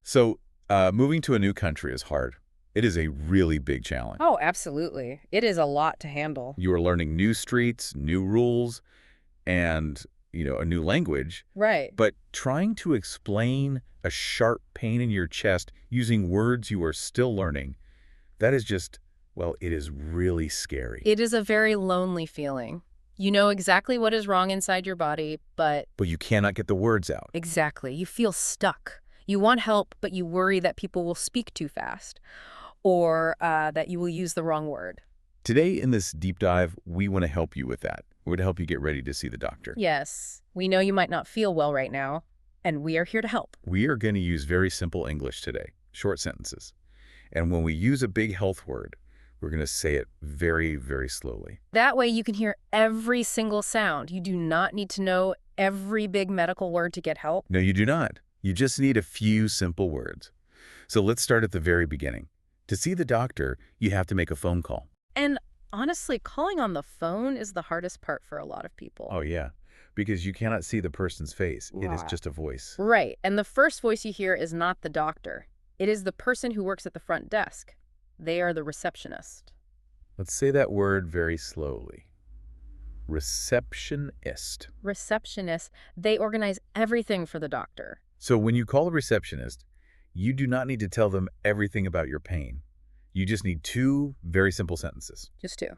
So, moving to a new country is hard. It is a really big challenge. Oh, absolutely. It is a lot to handle. You are learning new streets, new rules, and, a new language. Right. But trying to explain a sharp pain in your chest using words you are still learning, that is just, well, it is really scary. It is a very lonely feeling. You know exactly what is wrong inside your body, but But you cannot get the words out. exactly, you feel stuck. You want help, but you worry that people will speak too fast or that you will use the wrong word. Today in this deep dive, we want to help you with that. We want to help you get ready to see the doctor. Yes, we know you might not feel well right now, and we are here to help. We are going to use very simple English today, short sentences. And when we use a big health word, we're going to say it very, very slowly. That way you can hear every single sound. You do not need to know every big medical word to get help. No, you do not. You just need a few simple words. So let's start at the very beginning. To see the doctor, you have to make a phone call. And honestly, calling on the phone is the hardest part for a lot of people. Oh, yeah, because you cannot see the person's face. It is Right. just a voice. Right, and the first voice you hear is not the doctor. It is the person who works at the front desk. They are the receptionist. Let's say that word very slowly. Receptionist. Receptionists, they organize everything for the doctor. So when you call a receptionist, you do not need to tell them everything about your pain. You just need two very simple sentences. Just two.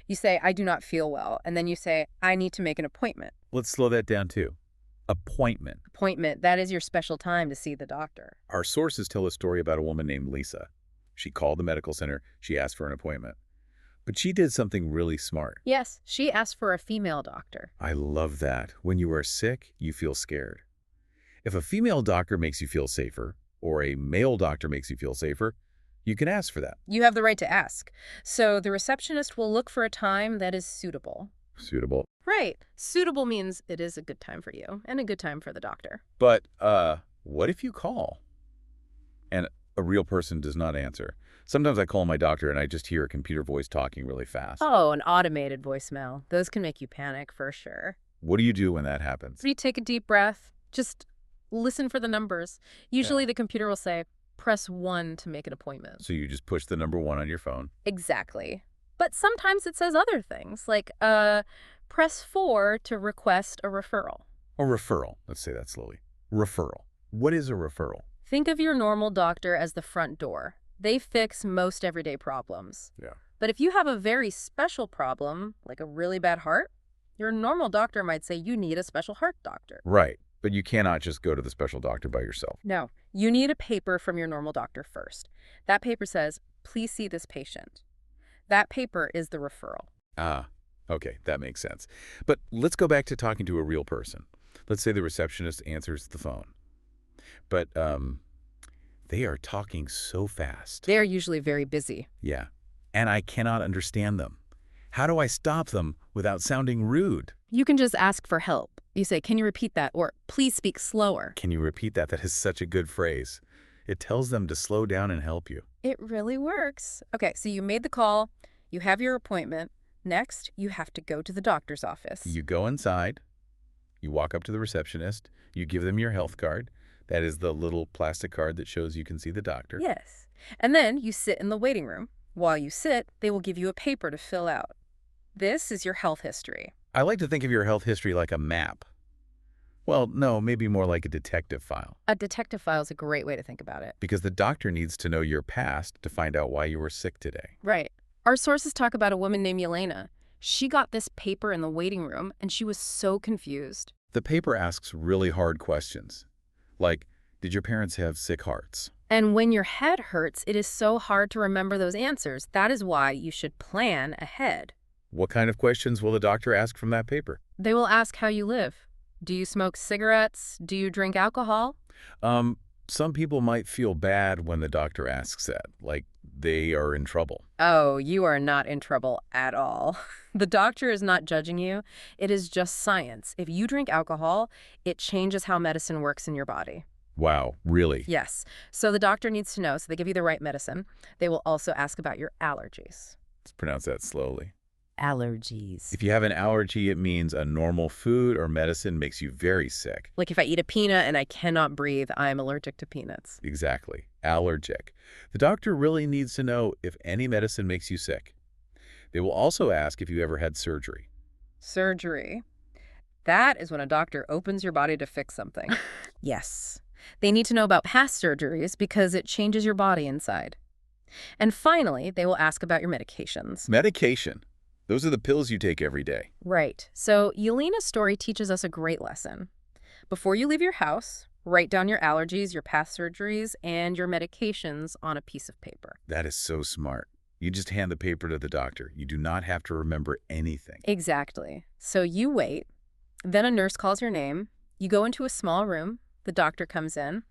You say, I do not feel well, and then you say, I need to make an appointment. Let's slow that down too. Appointment. Appointment, that is your special time to see the doctor. Our sources tell a story about a woman named Lisa. She called the medical center. She asked for an appointment. But she did something really smart. Yes, she asked for a female doctor. I love that. When you are sick, you feel scared. If a female doctor makes you feel safer, or a male doctor makes you feel safer, you can ask for that. You have the right to ask. So the receptionist will look for a time that is suitable. Suitable. Right. Suitable means it is a good time for you and a good time for the doctor. But, what if you call and a real person does not answer? Sometimes I call my doctor and I just hear a computer voice talking really fast. Oh, an automated voicemail. Those can make you panic for sure. What do you do when that happens? You take a deep breath. Just listen for the numbers. Usually the computer will say, press 1 to make an appointment. So you just push the number 1 on your phone. Exactly. But sometimes it says other things, like press 4 to request a referral. A referral. Let's say that slowly. Referral. What is a referral? Think of your normal doctor as the front door. They fix most everyday problems. Yeah. But if you have a very special problem, like a really bad heart, your normal doctor might say you need a special heart doctor. Right. But you cannot just go to the special doctor by yourself. No, you need a paper from your normal doctor first. That paper says, please see this patient. That paper is the referral. Ah, okay, that makes sense. But let's go back to talking to a real person. Let's say the receptionist answers the phone. But they are talking so fast. They're usually very busy. Yeah, and I cannot understand them. How do I stop them without sounding rude? You can just ask for help. You say, can you repeat that? Or please speak slower. Can you repeat that? That is such a good phrase. It tells them to slow down and help you. It really works. Okay, so you made the call. You have your appointment. Next, you have to go to the doctor's office. You go inside. You walk up to the receptionist. You give them your health card. That is the little plastic card that shows you can see the doctor. Yes. And then you sit in the waiting room. While you sit, they will give you a paper to fill out. This is your health history. I like to think of your health history like a map. Well, no, maybe more like a detective file. A detective file is a great way to think about it. Because the doctor needs to know your past to find out why you were sick today. Right. Our sources talk about a woman named Yelena. She got this paper in the waiting room, and she was so confused. The paper asks really hard questions. Like, did your parents have sick hearts? And when your head hurts, it is so hard to remember those answers. That is why you should plan ahead. What kind of questions will the doctor ask from that paper? They will ask how you live. Do you smoke cigarettes? Do you drink alcohol? Some people might feel bad when the doctor asks that, like they are in trouble. Oh, you are not in trouble at all. The doctor is not judging you. It is just science. If you drink alcohol, it changes how medicine works in your body. Wow, really? Yes. So the doctor needs to know, so they give you the right medicine. They will also ask about your allergies. Let's pronounce that slowly. allergies. If you have an allergy, it means a normal food or medicine makes you very sick. Like if I eat a peanut and I cannot breathe, I'm allergic to peanuts. Exactly. Allergic. The doctor really needs to know if any medicine makes you sick. They will also ask if you ever had surgery. Surgery. That is when a doctor opens your body to fix something. Yes. They need to know about past surgeries because it changes your body inside. And finally, they will ask about your medications. Medication. Those are the pills you take every day. Right. So Yelena's story teaches us a great lesson. Before you leave your house, write down your allergies, your past surgeries, and your medications on a piece of paper. That is so smart. You just hand the paper to the doctor. You do not have to remember anything. Exactly. So you wait. Then a nurse calls your name. You go into a small room. The doctor comes in,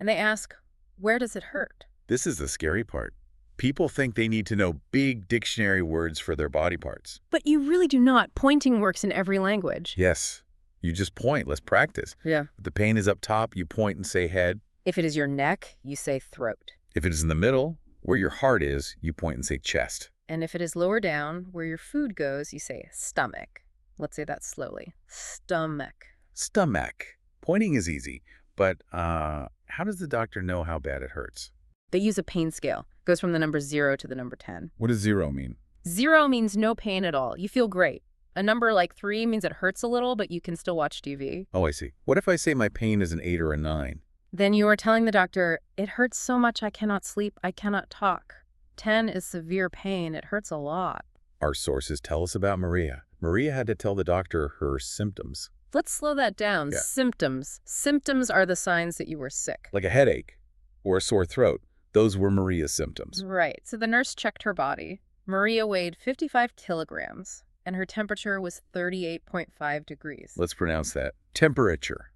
and they ask, "Where does it hurt?" This is the scary part. People think they need to know big dictionary words for their body parts. But you really do not. Pointing works in every language. Yes, you just point. Let's practice. Yeah. If the pain is up top, you point and say head. If it is your neck, you say throat. If it is in the middle, where your heart is, you point and say chest. And if it is lower down, where your food goes, you say stomach. Let's say that slowly. Stomach. Stomach. Pointing is easy, but how does the doctor know how bad it hurts? They use a pain scale. Goes from the number 0 to the number 10. What does 0 mean? 0 means no pain at all. You feel great. A number like 3 means it hurts a little, but you can still watch TV. Oh, I see. What if I say my pain is an 8 or a 9? Then you are telling the doctor, it hurts so much I cannot sleep, I cannot talk. 10 is severe pain. It hurts a lot. Our sources tell us about Maria. Maria had to tell the doctor her symptoms. Let's slow that down. Yeah. Symptoms. Symptoms are the signs that you were sick. Like a headache or a sore throat. Those were Maria's symptoms. Right. So the nurse checked her body. Maria weighed 55 kilograms, and her temperature was 38.5 degrees. Let's pronounce that. Temperature.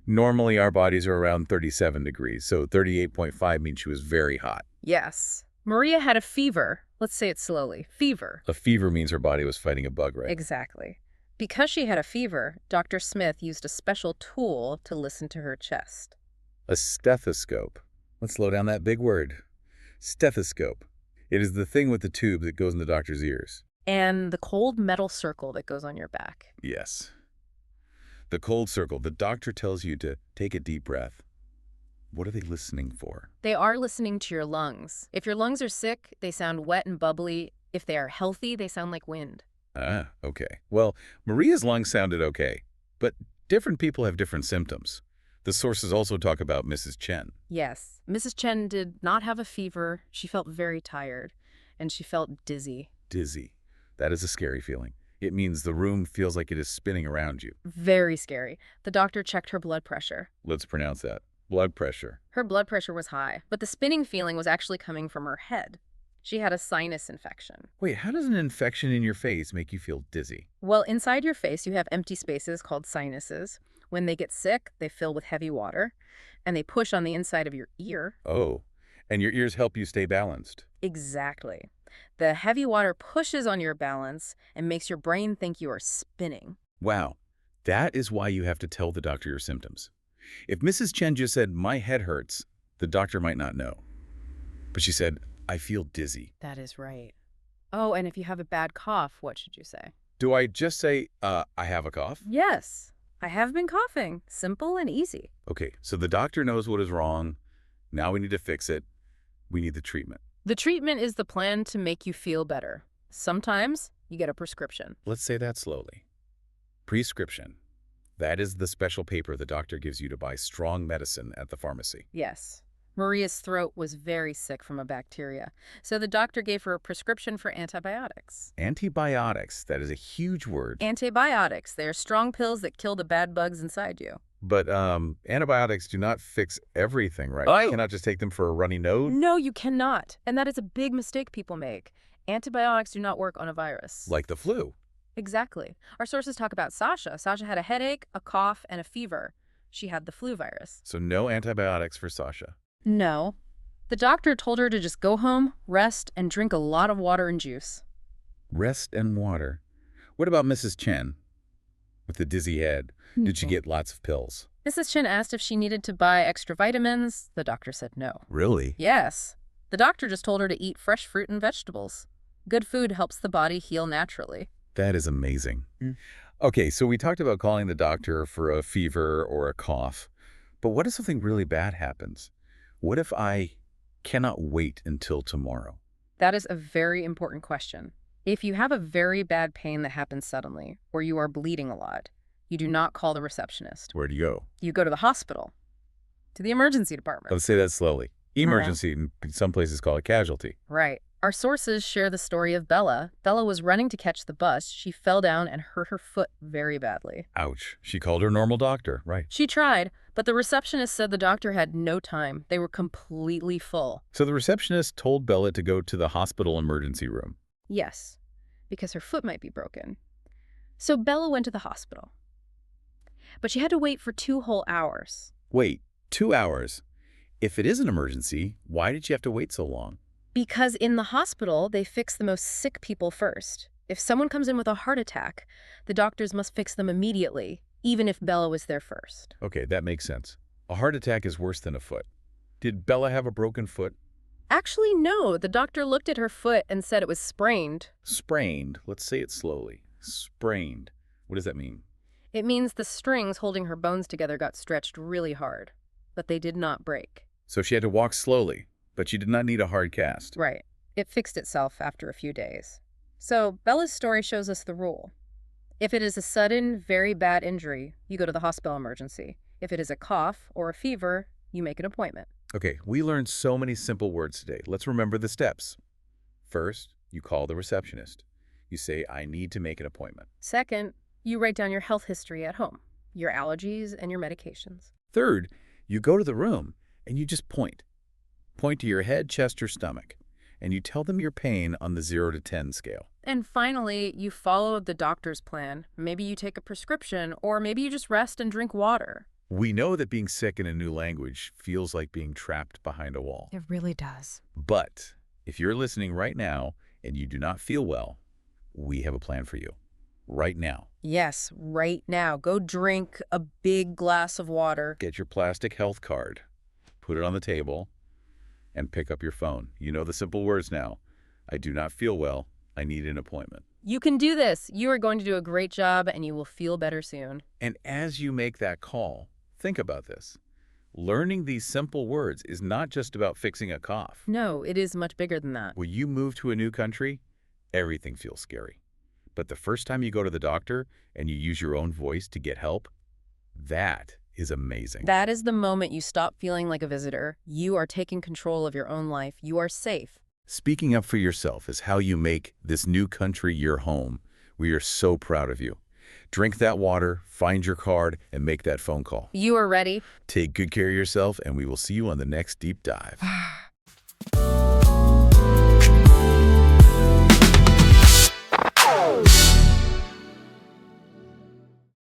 Normally, our bodies are around 37 degrees, so 38.5 means she was very hot. Yes. Maria had a fever. Let's say it slowly. Fever. A fever means her body was fighting a bug, right? Exactly. Because she had a fever, Dr. Smith used a special tool to listen to her chest. A stethoscope. Let's slow down that big word. Stethoscope. It is the thing with the tube that goes in the doctor's ears. And the cold metal circle that goes on your back. Yes. The cold circle. The doctor tells you to take a deep breath. What are they listening for? They are listening to your lungs. If your lungs are sick, they sound wet and bubbly. If they are healthy, they sound like wind. Ah, okay. Well, Maria's lungs sounded okay, but different people have different symptoms. The sources also talk about Mrs. Chen. Yes. Mrs. Chen did not have a fever. She felt very tired, and she felt dizzy. Dizzy. That is a scary feeling. It means the room feels like it is spinning around you. Very scary. The doctor checked her blood pressure. Let's pronounce that. Blood pressure. Her blood pressure was high, but the spinning feeling was actually coming from her head. She had a sinus infection. Wait, how does an infection in your face make you feel dizzy? Well, inside your face, you have empty spaces called sinuses. When they get sick, they fill with heavy water, and they push on the inside of your ear. Oh, and your ears help you stay balanced. Exactly. The heavy water pushes on your balance and makes your brain think you are spinning. Wow, that is why you have to tell the doctor your symptoms. If Mrs. Chen just said, my head hurts, the doctor might not know. But she said, I feel dizzy. That is right. Oh, and if you have a bad cough, what should you say? Do I just say, I have a cough? Yes, I have been coughing. Simple and easy. Okay, so the doctor knows what is wrong. Now we need to fix it. We need the treatment. The treatment is the plan to make you feel better. Sometimes you get a prescription. Let's say that slowly. Prescription. That is the special paper the doctor gives you to buy strong medicine at the pharmacy. Yes. Maria's throat was very sick from a bacteria, so the doctor gave her a prescription for antibiotics. Antibiotics. That is a huge word. Antibiotics. They are strong pills that kill the bad bugs inside you. But antibiotics do not fix everything, right? You cannot just take them for a runny nose. No, you cannot. And that is a big mistake people make. Antibiotics do not work on a virus. Like the flu. Exactly. Our sources talk about Sasha. Sasha had a headache, a cough, and a fever. She had the flu virus. So no antibiotics for Sasha. No. The doctor told her to just go home, rest, and drink a lot of water and juice. Rest and water. What about Mrs. Chen? With the dizzy head, did she get lots of pills? Mrs. Chen asked if she needed to buy extra vitamins. The doctor said no. Really? Yes. The doctor just told her to eat fresh fruit and vegetables. Good food helps the body heal naturally. That is amazing. Okay, so we talked about calling the doctor for a fever or a cough. But what if something really bad happens? What if I cannot wait until tomorrow? That is a very important question. If you have a very bad pain that happens suddenly, or you are bleeding a lot, you do not call the receptionist. Where do you go? You go to the hospital, to the emergency department. Let's say that slowly. Emergency, in some places call it casualty. Right. Our sources share the story of Bella. Bella was running to catch the bus. She fell down and hurt her foot very badly. Ouch. She called her normal doctor, right? She tried, but the receptionist said the doctor had no time. They were completely full. So the receptionist told Bella to go to the hospital emergency room. Yes, because her foot might be broken. So Bella went to the hospital. But she had to wait for 2 whole hours. Wait, 2 hours? If it is an emergency, why did you have to wait so long? Because in the hospital, they fix the most sick people first. If someone comes in with a heart attack, the doctors must fix them immediately, even if Bella was there first. Okay, that makes sense. A heart attack is worse than a foot. Did Bella have a broken foot? Actually, no. The doctor looked at her foot and said it was sprained. Sprained. Let's say it slowly. Sprained. What does that mean? It means the strings holding her bones together got stretched really hard, but they did not break. So she had to walk slowly, but she did not need a hard cast. Right. It fixed itself after a few days. So Bella's story shows us the rule. If it is a sudden, very bad injury, you go to the hospital emergency. If it is a cough or a fever, you make an appointment. Okay, we learned so many simple words today. Let's remember the steps. First, you call the receptionist. You say, I need to make an appointment. Second, you write down your health history at home, your allergies and your medications. Third, you go to the room and you just point. Point to your head, chest, or stomach, and you tell them your pain on the 0 to 10 scale. And finally, you follow the doctor's plan. Maybe you take a prescription, or maybe you just rest and drink water. We know that being sick in a new language feels like being trapped behind a wall. It really does. But if you're listening right now and you do not feel well, we have a plan for you. Right now. Yes, right now. Go drink a big glass of water. Get your plastic health card, put it on the table, and pick up your phone. You know the simple words now. I do not feel well. I need an appointment. You can do this. You are going to do a great job, and you will feel better soon. And as you make that call, think about this. Learning these simple words is not just about fixing a cough. No, it is much bigger than that. When you move to a new country, everything feels scary. But the first time you go to the doctor and you use your own voice to get help, that is amazing. That is the moment you stop feeling like a visitor. You are taking control of your own life. You are safe. Speaking up for yourself is how you make this new country your home. We are so proud of you. Drink that water, find your card, and make that phone call. You are ready. Take good care of yourself, and we will see you on the next deep dive.